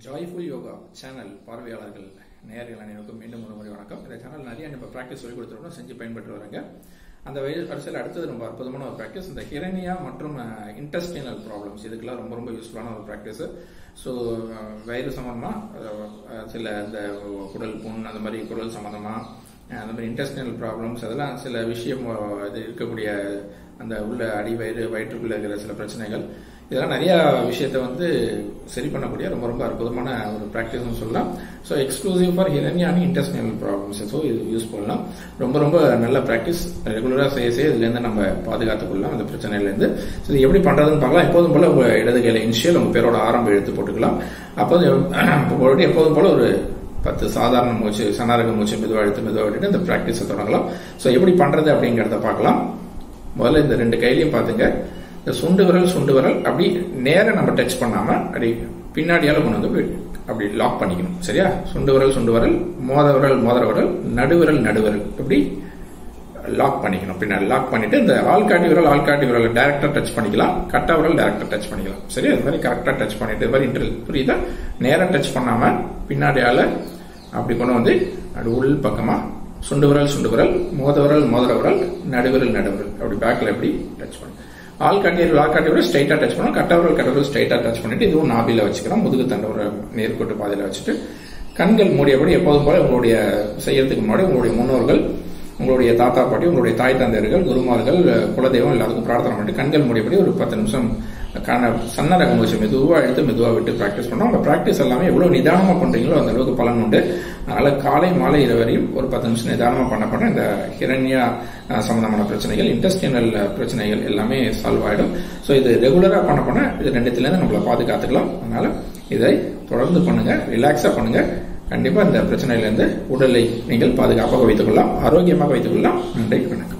Joyful yoga channel பார்வையாளர்கள் நேயர்கள் அனைவருக்கும் மீண்டும் ஒரு முறை வணக்கம். இந்த சேனல் நிறைய நம்ம ப்ராக்டிஸ் சொல்லி கொடுத்துருக்கோம், செஞ்சு பயன்பெற்று வராங்க. அந்த வரிசையில் அடுத்தது ரொம்ப அற்புதமான ஒரு ப்ராக்டிஸ், இந்த ஹிரண்யா மற்றும் இன்டெஸ்டினல் ப்ராப்ளம்ஸ், இதுக்கெல்லாம் ரொம்ப ரொம்ப யூஸ்ஃபுல்லான ஒரு ப்ராக்டிஸ். ஸோ வயிறு சம்பந்தமா சில இந்த குடல் புண், அந்த மாதிரி குடல் சம்பந்தமா, அந்த மாதிரி இன்டெஸ்டினல் ப்ராப்ளம்ஸ், அதெல்லாம் சில விஷயம் இது இருக்கக்கூடிய அந்த உள்ள அடி வயிற்றுக்குள்ள இருக்கிற சில பிரச்சனைகள், இதெல்லாம் நிறைய விஷயத்தை சரி பண்ணக்கூடிய ரொம்ப ரொம்ப அற்புதமான ஒரு ப்ராக்டிஸ்னு சொல்லலாம். So exclusive for hernia intestinal problems. So இது யூஸ் பண்ணலாம். ரொம்ப ரொம்ப நல்ல ப்ராக்டிஸ். ரெகுலராக செய்ய இதுலேருந்து நம்ம பாதுகாத்துக் கொள்ளலாம் அந்த பிரச்சனையிலேருந்து. ஸோ இது எப்படி பண்றதுன்னு பார்க்கலாம். எப்போதும் போல உங்க இடது கையில இனிஷியல் உங்க பேரோட ஆரம்ப எழுத்து போட்டுக்கலாம். அப்போது எப்போதும் போல ஒரு 10 சாதாரண மூச்சு, சனாரக மூச்சு மெதுவாக எடுத்துட்டு இந்த ப்ராக்டிஸை தொடங்கலாம். ஸோ எப்படி பண்றது அப்படிங்கிறத பார்க்கலாம். முதல்ல இந்த 2 கையிலையும் பாத்துங்க, இந்த சுண்டு விரல் அப்படி நேர நம்ம டச் பண்ணாம அப்படி பின்னாடியால கொண்டு வந்து அப்படி லாக் பண்ணிக்கணும். சரியா? சுண்டு விரல், மோதிர விரல், நடுவிரல் இப்படி லாக் பண்ணிக்கணும். பின்னாடி லாக் பண்ணிட்டு இந்த ஆள்காட்டி விரல் டைரக்டா டச் பண்ணிக்கலாம், கட்டா விரல் டைரக்டா டச் பண்ணிக்கலாம். சரியா? இது மாதிரி கரெக்டா டச் பண்ணிட்டு இது மாதிரி புரியுதா? நேரா டச் பண்ணாம பின்னாடியால அப்படி கொண்டு வந்து அப்படி உள் பக்கமா சுண்டு விரல், மோதிர விரல், நடுவிரல் அப்படி பேக்ல எப்படி டச் பண்ணி ஆள்காட்டி விரல் ஸ்ட்ரைட்டா டச் பண்ணணும், கட்டா விரல் ஸ்ட்ரைட்டா டச் பண்ணிட்டு இதுவும் நாபில வச்சுக்கிறோம். முதுகு தண்டை ஒரு நேர்கோட்டு பாதையில வச்சுட்டு கண்கள் மூடியபடி எப்போதும் போல உங்களுடைய செய்யறதுக்கு முன்னாடி உங்களுடைய முன்னோர்கள், உங்களுடைய தாத்தா பாட்டி, உங்களுடைய தாய் தந்தையர்கள், குருமார்கள், குலதெய்வம் எல்லாத்துக்கும் பிரார்த்தனை பண்ணிட்டு கண்கள் மூடியபடி ஒரு 10 நிமிஷம் சன்னரக மூச்சு மெதுவா விட்டு பிராக்டிஸ் பண்ணோம். அந்த பிராக்டிஸ் எல்லாமே எவ்வளவு நிதானமா பண்றீங்களோ அந்த அளவுக்கு பலன் உண்டு. அதனால காலை மாலை இரவரையும் ஒரு 10 நிமிஷம் நிதானமா பண்ண இந்த ஹிரண்யா சம்பந்தமான பிரச்சனைகள், இன்டெஸ்டினல் பிரச்சனைகள் எல்லாமே சால்வ் ஆயிடும். ஸோ இது ரெகுலரா பண்ண இது 2த்துல நம்மளை பாதுகாத்துக்கலாம். அதனால இதை தொடர்ந்து பண்ணுங்க, ரிலாக்ஸா பண்ணுங்க. கண்டிப்பா இந்த பிரச்சனையிலிருந்து உடலை நீங்கள் பாதுகாப்பாக வைத்துக் கொள்ளலாம், ஆரோக்கியமாக வைத்துக் கொள்ளலாம். நன்றி, வணக்கம்.